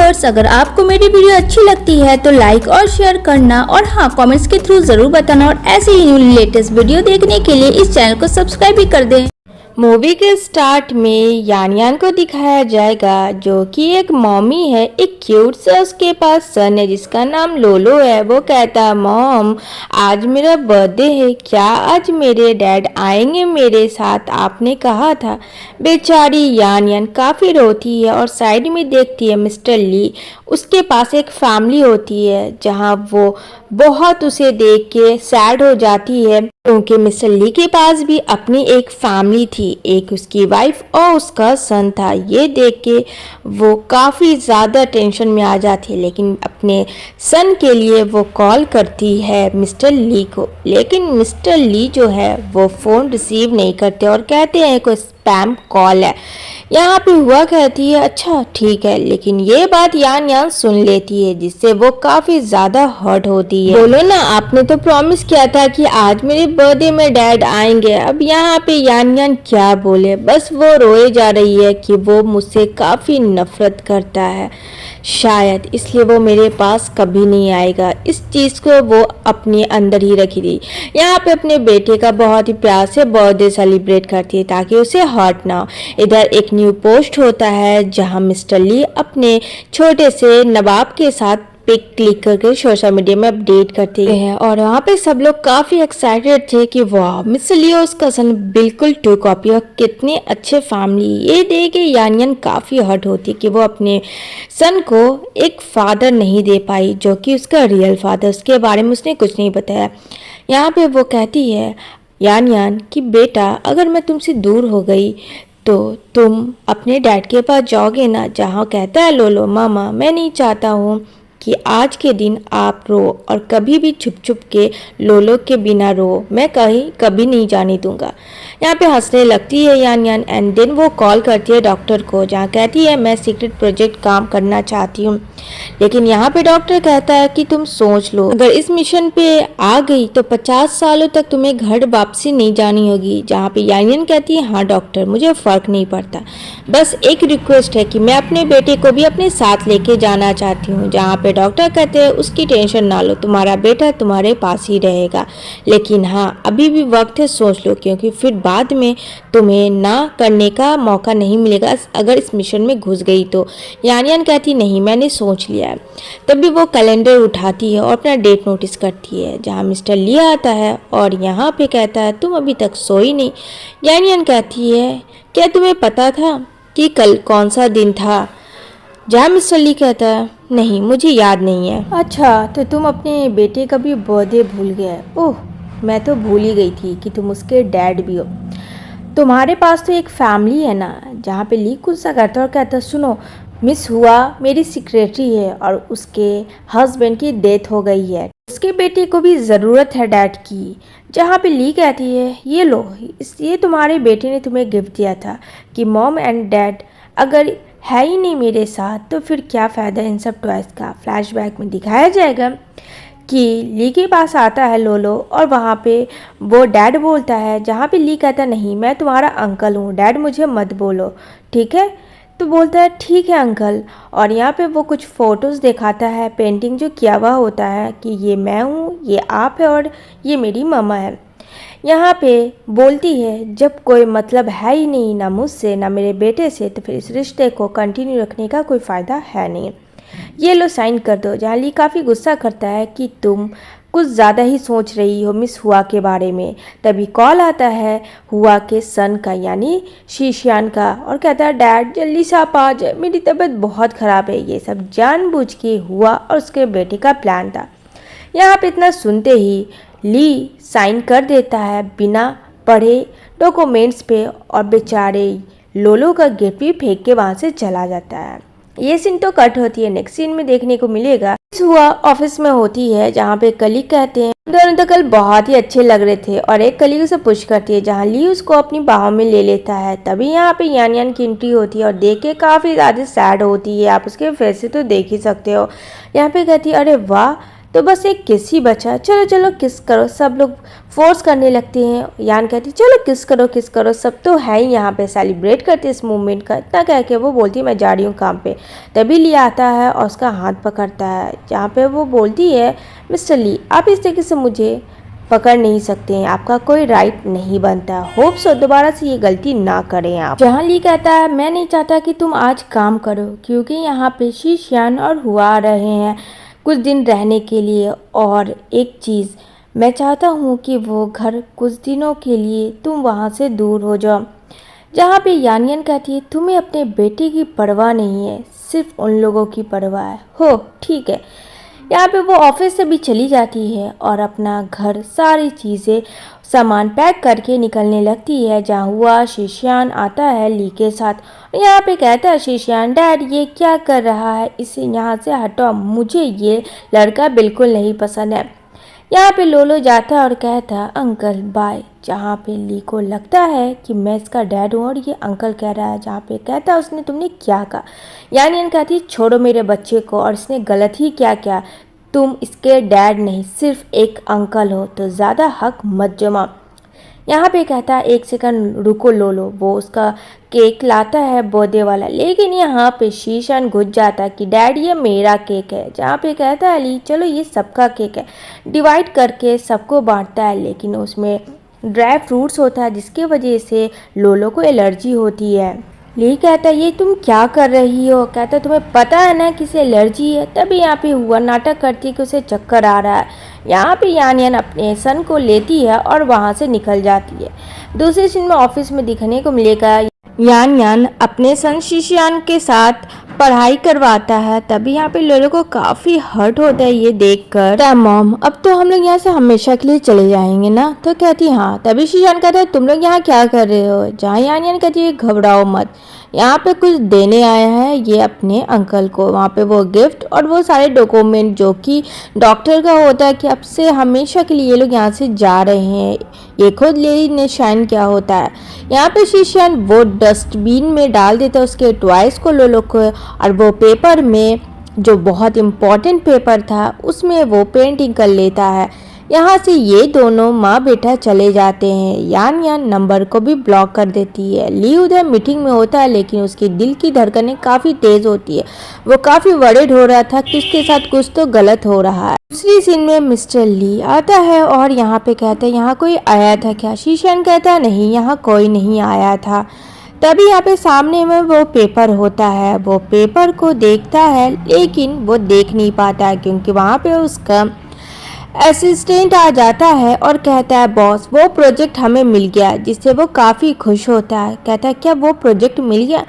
Viewers, अगर आपको मेरी वीडियो अच्छी लगती है तो लाइक और शेयर करना और हाँ, कमेंट्स के थ्रू जरूर बताना और ऐसे ही लेटेस्ट वीडियो देखने के लिए इस चैनल को सब्सक्राइब भी कर दें। मूवी के स्टार्ट में यान को दिखाया जाएगा जो कि एक मॉमी है, एक क्यूट सा उसके पास सन है जिसका नाम लोलो है। वो कहता है, मॉम आज मेरा बर्थडे है, क्या आज मेरे डैड आएंगे मेरे साथ, आपने कहा था। बेचारी यान काफ़ी रोती है और साइड में देखती है मिस्टर ली। उसके पास एक फैमिली होती है जहाँ वो बहुत उसे देख के सैड हो जाती है क्योंकि मिस्टर ली के पास भी अपनी एक फैमिली थी, एक उसकी वाइफ और उसका सन था। ये देख के वो काफ़ी ज़्यादा टेंशन में आ जाती है, लेकिन अपने सन के लिए वो कॉल करती है मिस्टर ली को, लेकिन मिस्टर ली जो है वो फ़ोन रिसीव नहीं करते और कहते हैं कोई स्पैम कॉल है। यहाँ पे हुआ कहती है अच्छा ठीक है, लेकिन ये बात यान सुन लेती है जिससे वो काफ़ी ज़्यादा हर्ट होती है। बोलो ना, आपने तो प्रॉमिस किया था कि आज मेरे बर्थडे में डैड आएंगे। अब यहाँ पे यान क्या बोले, बस वो रोए जा रही है कि वो मुझसे काफ़ी नफरत करता है, शायद इसलिए वो मेरे पास कभी नहीं आएगा। इस चीज़ को वो अपने अंदर ही रखी थी। यहाँ पे अपने बेटे का बहुत ही प्यार से बर्थडे सेलिब्रेट करती है ताकि उसे हर्ट ना हो। इधर एक न्यू पोस्ट होता है जहाँ मिस्टर ली अपने छोटे से नवाब के साथ पिक क्लिक करके सोशल मीडिया में अपडेट करते हैं और वहाँ पे सब लोग काफ़ी एक्साइटेड थे कि वाह मिस्टर ली और उसका सन बिल्कुल टू कॉपी और कितने अच्छे फैमिली। ये देख के यान काफ़ी हर्ट होती कि वो अपने सन को एक फादर नहीं दे पाई जो कि उसका रियल फादर, उसके बारे में उसने कुछ नहीं बताया। यहाँ पे वो कहती है यान कि बेटा अगर मैं तुमसे दूर हो गई तो तुम अपने डैड के पास जाओगे ना। जहाँ कहता है लोलो, मामा मैं नहीं चाहता हूँ कि आज के दिन आप रो और कभी भी छुप छुप के लोलो के बिना रो, मैं कहीं कभी नहीं जाने दूंगा। यहाँ पे हंसने लगती है यान एंड देन वो कॉल करती है डॉक्टर को जहाँ कहती है मैं सीक्रेट प्रोजेक्ट काम करना चाहती हूँ, लेकिन यहाँ पे डॉक्टर कहता है कि तुम सोच लो अगर इस मिशन पे आ गई तो 50 सालों तक तुम्हें घर वापसी नहीं जानी होगी। जहाँ पे यान कहती है हाँ डॉक्टर मुझे फ़र्क नहीं पड़ता, बस एक रिक्वेस्ट है कि मैं अपने बेटे को भी अपने साथ लेके जाना चाहती हूँ। जहाँ पे डॉक्टर कहते हैं उसकी टेंशन ना लो, तुम्हारा बेटा तुम्हारे पास ही रहेगा, लेकिन हाँ अभी भी वक्त है, सोच लो क्योंकि फिर बाद में तुम्हें ना करने का मौका नहीं मिलेगा अगर इस मिशन में घुस गई तो। यान कहती नहीं मैंने सोच लिया है। तभी वो कैलेंडर उठाती है और अपना डेट नोटिस करती है जहाँ मिस्टर ली आता है और यहाँ पे कहता है तुम अभी तक सोई नहीं। यान कहती है क्या तुम्हें पता था कि कल कौन सा दिन था। जहाँ मिस्टर ली कहता है नहीं मुझे याद नहीं है। अच्छा तो तुम अपने बेटे का भी बर्थडे भूल गए। ओह मैं तो भूल ही गई थी कि तुम उसके डैड भी हो। तुम्हारे पास तो एक फैमिली है ना। जहाँ पे ली गुस्सा करता और कहता सुनो मिस हुआ मेरी सेक्रेटरी है और उसके हस्बैंड की डेथ हो गई है, उसके बेटे को भी ज़रूरत है डैड की। जहाँ पे ली कहती है ये लो ये तुम्हारे बेटे ने तुम्हें गिफ्ट दिया था कि मॉम एंड डैड अगर है ही नहीं मेरे साथ तो फिर क्या फ़ायदा इन सब टॉयज़ का। फ्लैशबैक में दिखाया जाएगा कि ली के पास आता है लोलो और वहाँ पे वो डैड बोलता है, जहाँ पे ली कहता नहीं मैं तुम्हारा अंकल हूँ डैड मुझे मत बोलो ठीक है। तो बोलता है ठीक है अंकल, और यहाँ पे वो कुछ फ़ोटोज़ दिखाता है पेंटिंग जो किया हुआ होता है कि ये मैं हूँ, ये आप है और ये मेरी मम्मा है। यहाँ पे बोलती है जब कोई मतलब है ही नहीं ना मुझसे ना मेरे बेटे से तो फिर इस रिश्ते को कंटिन्यू रखने का कोई फ़ायदा है नहीं, ये लो साइन कर दो। जहाँ ली काफ़ी गुस्सा करता है कि तुम कुछ ज़्यादा ही सोच रही हो मिस हुआ के बारे में। तभी कॉल आता है हुआ के सन का यानी शीशियान का और कहता है डैड जल्दी से आप आ जाए, मेरी तबीयत बहुत ख़राब है। ये सब जानबूझ के हुआ और उसके बेटे का प्लान था। यहाँ पे इतना सुनते ही ली साइन कर देता है बिना पढ़े डॉक्यूमेंट्स पे और बेचारे लोलो का गिफ्ट भी फेंक के वहाँ से चला जाता है। ये सीन तो कट होती है, नेक्स्ट सीन में देखने को मिलेगा हुआ ऑफिस में होती है जहाँ पे कलीग कहते हैं दोनों तो कल बहुत ही अच्छे लग रहे थे और एक कलीग उसे पुश करती है जहाँ ली उसको अपनी बाहों में ले लेता है। तभी यहाँ पे यान की एंट्री होती है और देख के काफ़ी ज़्यादा सैड होती है, आप उसके फेस से तो देख ही सकते हो। यहाँ पे कहती है अरे वाह तो बस एक किस ही बचा, चलो चलो किस करो। सब लोग फोर्स करने लगते हैं। यान कहती चलो किस करो, सब तो है ही यहाँ पे, सेलिब्रेट करते इस मूवमेंट का। इतना कह के वो बोलती है मैं जा रही हूँ काम पे। तभी ली आता है और उसका हाथ पकड़ता है, जहाँ पे वो बोलती है मिस्टर ली आप इस तरीके से मुझे पकड़ नहीं सकते हैं, आपका कोई राइट नहीं बनता। होप सो दोबारा से ये गलती ना करें आप। जहाँ ली कहता है मैं नहीं चाहता कि तुम आज काम करो, क्योंकि यहाँ पे शीशियान और हुआ आ रहे हैं कुछ दिन रहने के लिए। और एक चीज़ मैं चाहता हूँ कि वो घर कुछ दिनों के लिए तुम वहाँ से दूर हो जाओ। जहाँ पे यानियन कहती है तुम्हें अपने बेटे की परवाह नहीं है, सिर्फ उन लोगों की परवाह है। हो ठीक है। यहाँ पे वो ऑफिस से भी चली जाती है और अपना घर सारी चीज़ें सामान पैक करके निकलने लगती है। जहाँ हुआ शीशियान आता है ली के साथ। यहाँ पे कहता है शीशियान डैड ये क्या कर रहा है, इसे यहाँ से हटाओ, मुझे ये लड़का बिल्कुल नहीं पसंद है। यहाँ पे लोलो जाता है और कहता है अंकल बाय। जहाँ पे ली को लगता है कि मैं इसका डैड हूँ और ये अंकल कह रहा है। जहाँ पे कहता है उसने तुमने क्या कहा। यानियन कहती छोड़ो मेरे बच्चे को, और इसने गलत ही क्या किया, तुम इसके डैड नहीं सिर्फ एक अंकल हो, तो ज़्यादा हक मत जमा। यहाँ पे कहता है एक सेकंड रुको लोलो। वो उसका केक लाता है बर्थडे वाला, लेकिन यहाँ पे शीशान घुस जाता है कि डैड ये मेरा केक है। जहाँ पे कहता है अली चलो ये सबका केक है, डिवाइड करके सबको बांटता है, लेकिन उसमें ड्राई फ्रूट्स होता है जिसकी वजह से लोलो को एलर्जी होती है। ली कहता है ये तुम क्या कर रही हो। कहता है तुम्हें पता है ना किसे एलर्जी है। तभी यहाँ पे हुआ नाटक करती है कि उसे चक्कर आ रहा है। यहाँ पे यानियन अपने सन को लेती है और वहाँ से निकल जाती है। दूसरे सीन में ऑफिस में दिखने को मिलेगा यानियन अपने सन शीशियान के साथ पढ़ाई करवाता है। तभी यहाँ पे लोलो को काफ़ी हर्ट होता है ये देखकर। मॉम अब तो हम लोग यहाँ से हमेशा के लिए चले जाएंगे ना। तो कहती हाँ। तभी शीशान कहता है तुम लोग यहाँ क्या कर रहे हो। जहाँ यानियन कहती है घबराओ मत, यहाँ पे कुछ देने आया है ये अपने अंकल को। वहाँ पे वो गिफ्ट और वो सारे डॉक्यूमेंट जो कि डॉक्टर का होता है कि अब से हमेशा के लिए ये लोग यहाँ से जा रहे हैं। ये खुद लेडी ने शाइन क्या होता है। यहाँ पे शीशियान वो डस्टबिन में डाल देता है उसके टॉयज को लोलो को, और वो पेपर में जो बहुत इम्पोर्टेंट पेपर था उसमें वो पेंटिंग कर लेता है। यहाँ से ये दोनों माँ बेटा चले जाते हैं। यान नंबर को भी ब्लॉक कर देती है। ली उधर मीटिंग में होता है, लेकिन उसके दिल की धड़कनें काफ़ी तेज़ होती है। वो काफ़ी वरीड हो रहा था कि उसके साथ कुछ तो गलत हो रहा है। दूसरी सीन में मिस्टर ली आता है और यहाँ पे कहता है यहाँ कोई आया था क्या। शीशान कहता है नहीं यहाँ कोई नहीं आया था। तभी यहाँ पे सामने में वो पेपर होता है। वो पेपर को देखता है लेकिन वो देख नहीं पाता है, क्योंकि वहाँ पे उसका असिस्टेंट आ जाता है और कहता है बॉस वो प्रोजेक्ट हमें मिल गया, जिससे वो काफ़ी खुश होता है। कहता है क्या वो प्रोजेक्ट मिल गया।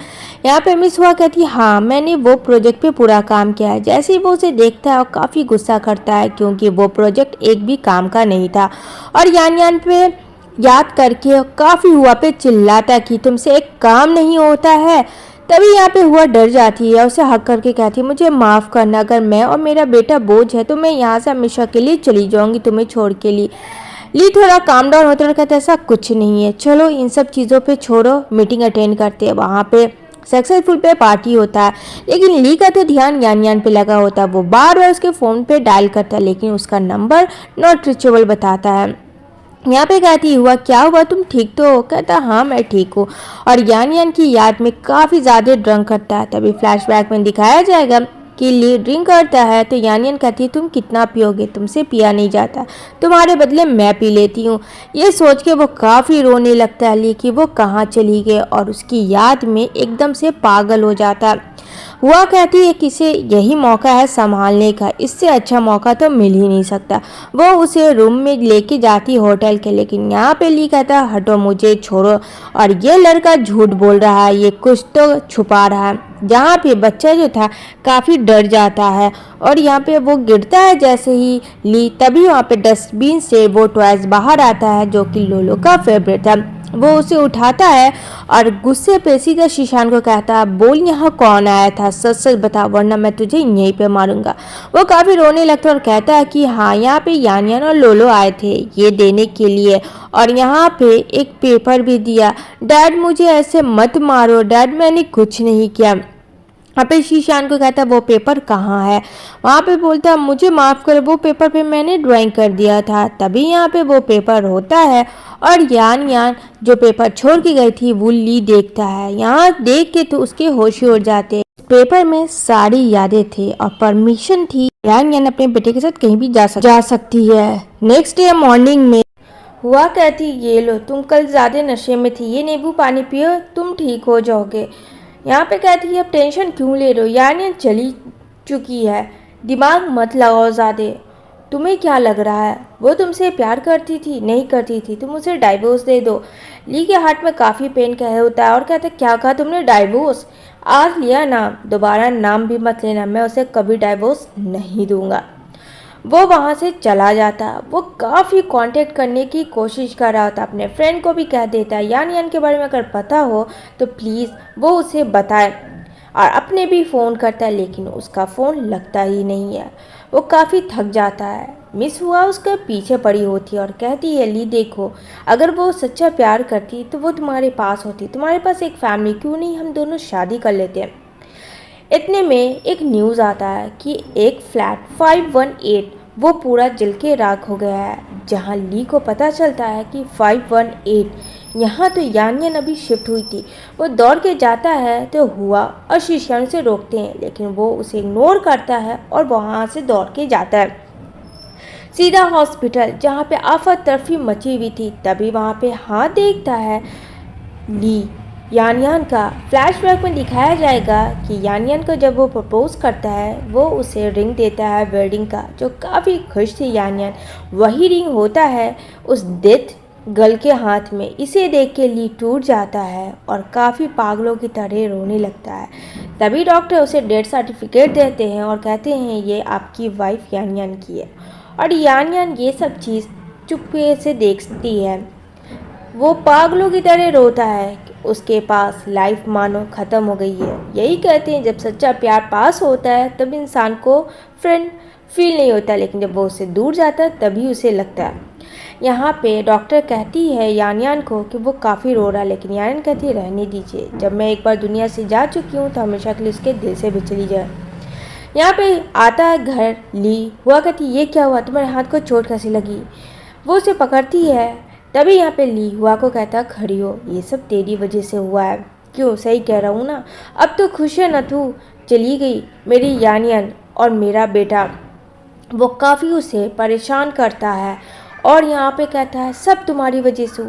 यहाँ पे मिस हुआ कहती है हाँ मैंने वो प्रोजेक्ट पे पूरा काम किया है। जैसे ही वो उसे देखता है और काफ़ी गुस्सा करता है, क्योंकि वो प्रोजेक्ट एक भी काम का नहीं था। और यान पे याद करके काफ़ी हुआ पे चिल्लाता है कि तुमसे एक काम नहीं होता है। तभी यहाँ पे हुआ डर जाती है, उसे हक करके कहती है मुझे माफ़ करना, अगर मैं और मेरा बेटा बोझ है तो मैं यहाँ से हमेशा के लिए चली जाऊँगी तुम्हें छोड़ के लिए। ली थोड़ा काम डाउन होता है, कहता है ऐसा कुछ नहीं है, चलो इन सब चीज़ों पे छोड़ो, मीटिंग अटेंड करते हैं। वहाँ पे सक्सेसफुल पे पार्टी होता है, लेकिन ली का तो ध्यान यान पे लगा होता है। वो बार बार उसके फ़ोन पे डायल करता है, लेकिन उसका नंबर नॉट रीचेबल बताता है। यहाँ पे कहती हुआ क्या हुआ तुम ठीक तो हो। कहता हाँ मैं ठीक हूँ, और यान की याद में काफ़ी ज़्यादा ड्रिंक करता है। तभी फ्लैशबैक में दिखाया जाएगा कि ली ड्रिंक करता है। तो यान कहती है तुम कितना पियोगे, तुमसे पिया नहीं जाता, तुम्हारे बदले मैं पी लेती हूँ। ये सोच के वो काफ़ी रोने लगता है ली कि वो कहाँ चली गई, और उसकी याद में एकदम से पागल हो जाता है। हुआ कहती है कि इसे यही मौका है संभालने का, इससे अच्छा मौका तो मिल ही नहीं सकता। वो उसे रूम में लेके जाती होटल के, लेकिन यहाँ पे ली कहता है हटो मुझे छोड़ो, और ये लड़का झूठ बोल रहा है, ये कुछ तो छुपा रहा है। जहाँ पे बच्चा जो था काफ़ी डर जाता है और यहाँ पे वो गिरता है जैसे ही ली। तभी वहाँ पे डस्टबिन से वो टॉयज बाहर आता है जो कि लोलो का फेवरेट था। वो उसे उठाता है और गुस्से पे सीधा शीशान को कहता है बोल यहाँ कौन आया था, सच सच बता वरना मैं तुझे यहीं पे मारूंगा। वो काफ़ी रोने लगता है और कहता है कि हाँ यहाँ पे यान और लोलो आए थे ये देने के लिए, और यहाँ पे एक पेपर भी दिया। डैड मुझे ऐसे मत मारो डैड, मैंने कुछ नहीं किया। वहाँ पे शीशान को कहता है वो पेपर कहाँ है। वहाँ पे बोलता है मुझे माफ़ करो, वो पेपर पे मैंने ड्राइंग कर दिया था। तभी यहाँ पे वो पेपर होता है और यान यान जो पेपर छोड़ के गई थी वो ली देखता है। यहाँ देख के तो उसके होश ही उड़ जाते। पेपर में सारी यादें थी और परमिशन थी यान यान अपने बेटे के साथ कहीं भी जा सकती है। नेक्स्ट डे मॉर्निंग में हुआ कहती ये लो तुम कल ज़्यादा नशे में थी, ये नींबू पानी पियो तुम ठीक हो जाओगे। यहाँ पे कहती है अब टेंशन क्यों ले रहे हो, यानी चली चुकी है, दिमाग मत लगाओ ज़्यादा। तुम्हें क्या लग रहा है वो तुमसे प्यार करती थी? नहीं करती थी, तुम उसे डाइवोर्स दे दो। ली के हार्ट में काफ़ी पेन कह होता है और कहता है क्या कहा तुमने, डाइवोर्स? आज लिया नाम, दोबारा नाम भी मत लेना, मैं उसे कभी डाइवोर्स नहीं दूंगा। वो वहाँ से चला जाता। वो काफ़ी कांटेक्ट करने की कोशिश कर रहा था, अपने फ्रेंड को भी कह देता है यान यान के बारे में अगर पता हो तो प्लीज़ वो उसे बताए, और अपने भी फ़ोन करता है लेकिन उसका फ़ोन लगता ही नहीं है। वो काफ़ी थक जाता है। मिस हुआ उसके पीछे पड़ी होती है और कहती है ली देखो अगर वो सच्चा प्यार करती तो वो तुम्हारे पास होती, तुम्हारे पास एक फैमिली, क्यों नहीं हम दोनों शादी कर लेते हैं। इतने में एक न्यूज़ आता है कि एक फ्लैट 518 वो पूरा जल के राख हो गया है। जहां ली को पता चलता है कि 518 यहाँ तो यानियन अभी शिफ्ट हुई थी। वो दौड़ के जाता है तो हुआ और शीशान से रोकते हैं लेकिन वो उसे इग्नोर करता है और वहाँ से दौड़ के जाता है सीधा हॉस्पिटल जहाँ पे आफत तफरी मची हुई थी। तभी वहाँ पे हाथ देखता है ली। यान का फ्लैशबैक में दिखाया जाएगा कि यान को जब वो प्रपोज करता है वो उसे रिंग देता है वेडिंग का, जो काफ़ी खुश थी यान। वही रिंग होता है उस डेथ गर्ल के हाथ में। इसे देख के ली टूट जाता है और काफ़ी पागलों की तरह रोने लगता है। तभी डॉक्टर उसे डेथ सर्टिफिकेट देते हैं और कहते हैं ये आपकी वाइफ यान की है। और यान ये सब चीज़ चुपके से देखती है। वो पागलों की तरह रोता है, उसके पास लाइफ मानो ख़त्म हो गई है। यही कहते हैं जब सच्चा प्यार पास होता है तब इंसान को फ्रेंड फील नहीं होता, लेकिन जब वो उससे दूर जाता है तभी उसे लगता है। यहाँ पे डॉक्टर कहती है यान को कि वो काफ़ी रो रहा है, लेकिन यान कहती है रहने दीजिए, जब मैं एक बार दुनिया से जा चुकी हूँ तो हमेशा के लिए उसके दिल से भी चली जाए। यहाँ पे आता है घर ली। हुआ कहती ये क्या हुआ, तुम्हारे हाथ को चोट कैसी लगी? वो उसे पकड़ती है। तभी यहाँ पे ली हुआ को कहता खड़ी हो, ये सब तेरी वजह से हुआ है। क्यों, सही कह रहा हूँ ना, अब तो खुश है न तू? चली गई मेरी यानियन और मेरा बेटा। वो काफ़ी उसे परेशान करता है और यहाँ पे कहता है सब तुम्हारी वजह से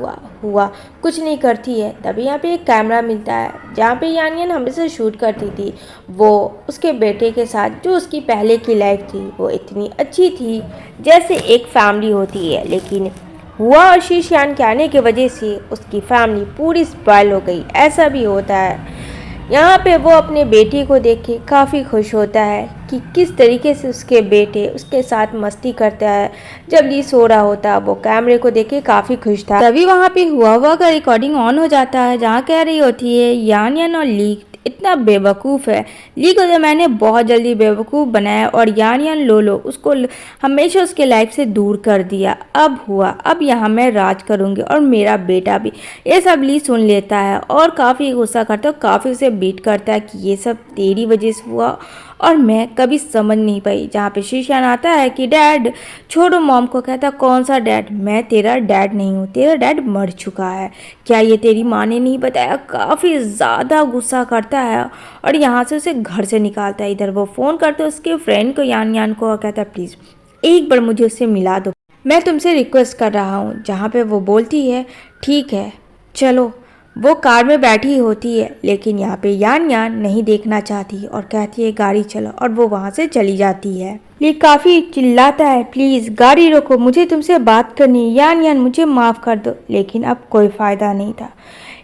हुआ कुछ नहीं करती है। तभी यहाँ पे एक कैमरा मिलता है जहाँ पे यानियन हमेशा शूट करती थी वो उसके बेटे के साथ, जो उसकी पहले की लाइफ थी वो इतनी अच्छी थी जैसे एक फैमिली होती है। लेकिन हुआ और शीशान के आने की वजह से उसकी फैमिली पूरी स्पॉइल हो गई। ऐसा भी होता है। यहाँ पे वो अपने बेटे को देख के काफ़ी खुश होता है कि किस तरीके से उसके बेटे उसके साथ मस्ती करता है। जब ली सो रहा होता वो कैमरे को देख के काफ़ी खुश था। तभी वहाँ पे हुआ का रिकॉर्डिंग ऑन हो जाता है जहाँ कह रही होती है यान और ली इतना बेवकूफ़ है। ली को तो मैंने बहुत जल्दी बेवकूफ़ बनाया और यान लो उसको हमेशा उसके लाइफ से दूर कर दिया। अब हुआ, अब यहाँ मैं राज करूँगी और मेरा बेटा भी। ये सब ली सुन लेता है और काफ़ी गुस्सा करता है, काफ़ी उसे बीट करता है कि ये सब तेरी वजह से हुआ और मैं कभी समझ नहीं पाई। जहाँ पे शीशान आता है कि डैड छोड़ो, मॉम को कहता कौन सा डैड, मैं तेरा डैड नहीं हूँ, तेरा डैड मर चुका है, क्या ये तेरी माँ ने नहीं बताया? काफ़ी ज़्यादा गुस्सा करता है और यहाँ से उसे घर से निकालता है। इधर वो फ़ोन करता है उसके फ्रेंड को यान को और कहता है प्लीज़ एक बार मुझे उससे मिला दो, मैं तुमसे रिक्वेस्ट कर रहा हूँ। जहाँ पे वो बोलती है ठीक है चलो। वो कार में बैठी होती है लेकिन यहाँ पे यान नहीं देखना चाहती और कहती है गाड़ी चलो, और वो वहाँ से चली जाती है। ये काफ़ी चिल्लाता है प्लीज़ गाड़ी रोको, मुझे तुमसे बात करनी है, यान मुझे माफ़ कर दो। लेकिन अब कोई फ़ायदा नहीं था।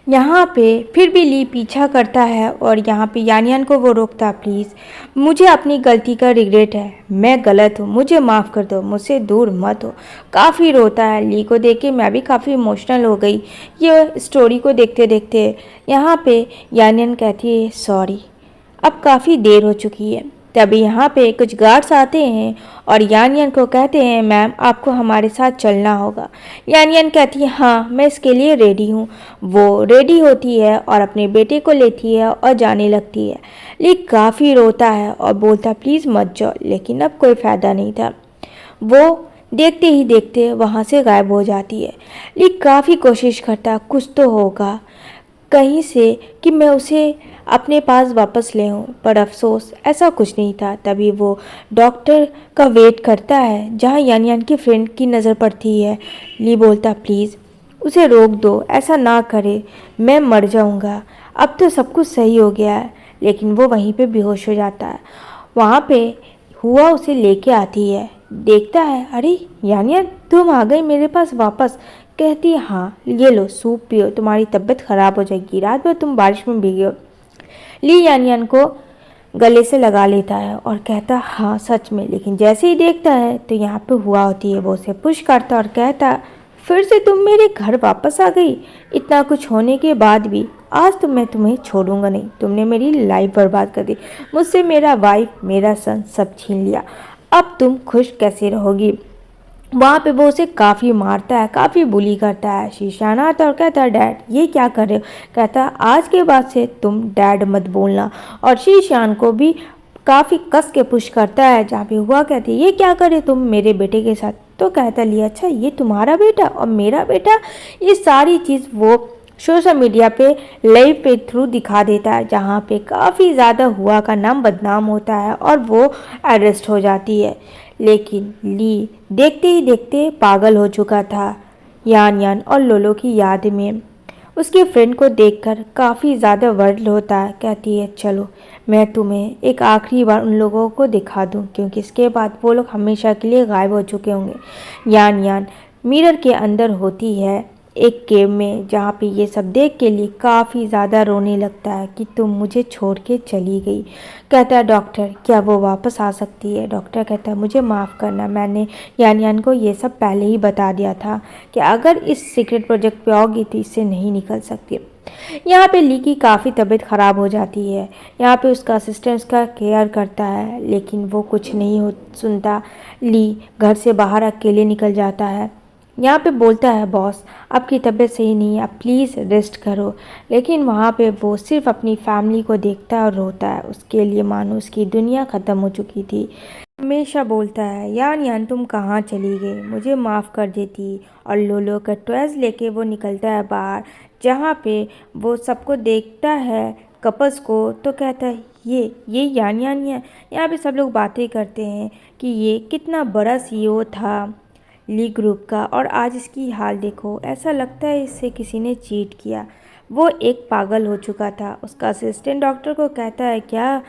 यहाँ पे फिर भी ली पीछा करता है और यहाँ पे यान को वो रोकता प्लीज़ मुझे अपनी गलती का रिग्रेट है, मैं गलत हूँ, मुझे माफ़ कर दो, मुझसे दूर मत हो। काफ़ी रोता है। ली को देख के मैं भी काफ़ी इमोशनल हो गई ये स्टोरी को देखते देखते। यहाँ पे यान कहती है सॉरी, अब काफ़ी देर हो चुकी है, तभी यहाँ पे कुछ गार्ड्स आते हैं और यान यान को कहते हैं मैम आपको हमारे साथ चलना होगा। यान यान कहती है हाँ मैं इसके लिए रेडी हूँ। वो रेडी होती है और अपने बेटे को लेती है और जाने लगती है। ली काफ़ी रोता है और बोलता प्लीज़ मत जाओ, लेकिन अब कोई फ़ायदा नहीं था। वो देखते ही देखते वहाँ से गायब हो जाती है। ली काफ़ी कोशिश करता कुछ तो होगा कहीं से कि मैं उसे अपने पास वापस ले आऊँ, पर अफसोस ऐसा कुछ नहीं था। तभी वो डॉक्टर का वेट करता है जहाँ यान यान की फ्रेंड की नज़र पड़ती है। ली बोलता प्लीज़ उसे रोक दो, ऐसा ना करे, मैं मर जाऊँगा। अब तो सब कुछ सही हो गया है। लेकिन वो वहीं पे बेहोश हो जाता है। वहाँ पे हुआ उसे लेके आती है, देखता है अरे यान यान तुम आ गई मेरे पास वापस। कहती है हाँ ये लो सूप पियो, तुम्हारी तबीयत ख़राब हो जाएगी, रात भर तुम बारिश में भीगे हो। ली यान यान को गले से लगा लेता है और कहता हाँ सच में। लेकिन जैसे ही देखता है तो यहाँ पे हुआ होती है, वो उसे पुश करता और कहता फिर से तुम मेरे घर वापस आ गई। इतना कुछ होने के बाद भी आज तो मैं तुम्हें छोड़ूंगा नहीं। तुमने मेरी लाइफ बर्बाद कर दी, मुझसे मेरा वाइफ मेरा सन सब छीन लिया। अब तुम खुश कैसे रहोगी। वहाँ पे वो उसे काफ़ी मारता है, काफ़ी बुली करता है। शीशान आता और कहता है डैड ये क्या कर रहे हो। कहता आज के बाद से तुम डैड मत बोलना। और शीशान को भी काफ़ी कस के पुश करता है। जहाँ पे हुआ कहती है ये क्या करे तुम मेरे बेटे के साथ। तो कहता लिया अच्छा ये तुम्हारा बेटा और मेरा बेटा। ये सारी चीज़ वो सोशल मीडिया पे लाइव पे थ्रू दिखा देता है, जहाँ पे काफ़ी ज़्यादा हुआ का नाम बदनाम होता है और वो अरेस्ट हो जाती है। लेकिन ली देखते ही देखते पागल हो चुका था यान यान और लोलो की याद में। उसके फ्रेंड को देखकर काफ़ी ज़्यादा वर्ल्ड होता है। कहती है चलो मैं तुम्हें एक आखिरी बार उन लोगों को दिखा दूं, क्योंकि इसके बाद वो लोग हमेशा के लिए गायब हो चुके होंगे। यान यान मिरर के अंदर होती है एक केव में, जहाँ पे ये सब देख के लिए काफ़ी ज़्यादा रोने लगता है कि तुम मुझे छोड़ के चली गई। कहता है डॉक्टर क्या वो वापस आ सकती है। डॉक्टर कहता है मुझे माफ़ करना, मैंने यान यान को ये सब पहले ही बता दिया था कि अगर इस सीक्रेट प्रोजेक्ट पे आओगी तो इससे नहीं निकल सकती। यहाँ पे ली की काफ़ी तबीयत ख़राब हो जाती है। यहाँ पे उसका असिस्टेंट उसका केयर करता है, लेकिन वो कुछ नहीं सुनता। ली घर से बाहर अकेले निकल जाता है। यहाँ पे बोलता है बॉस आपकी तबीयत सही नहीं है, आप प्लीज़ रेस्ट करो। लेकिन वहाँ पे वो सिर्फ अपनी फैमिली को देखता है और रोता है। उसके लिए मानो उसकी दुनिया ख़त्म हो चुकी थी। हमेशा बोलता है यान यान तुम कहाँ चली गई, मुझे माफ़ कर देती। और लोलो का टॉयज़ लेके वो निकलता है बाहर, जहाँ पे वो सबको देखता है कपल्स को। तो कहता है ये यान यान है। यहाँ पे सब लोग बातें करते हैं कि ये कितना बड़ा CEO था ली ग्रुप का, और आज इसकी हाल देखो, ऐसा लगता है इससे किसी ने चीट किया। वो एक पागल हो चुका था। उसका असिस्टेंट डॉक्टर को कहता है क्या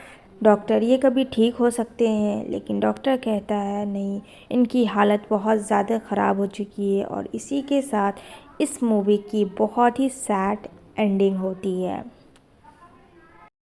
डॉक्टर ये कभी ठीक हो सकते हैं। लेकिन डॉक्टर कहता है नहीं, इनकी हालत बहुत ज़्यादा ख़राब हो चुकी है। और इसी के साथ इस मूवी की बहुत ही सैड एंडिंग होती है।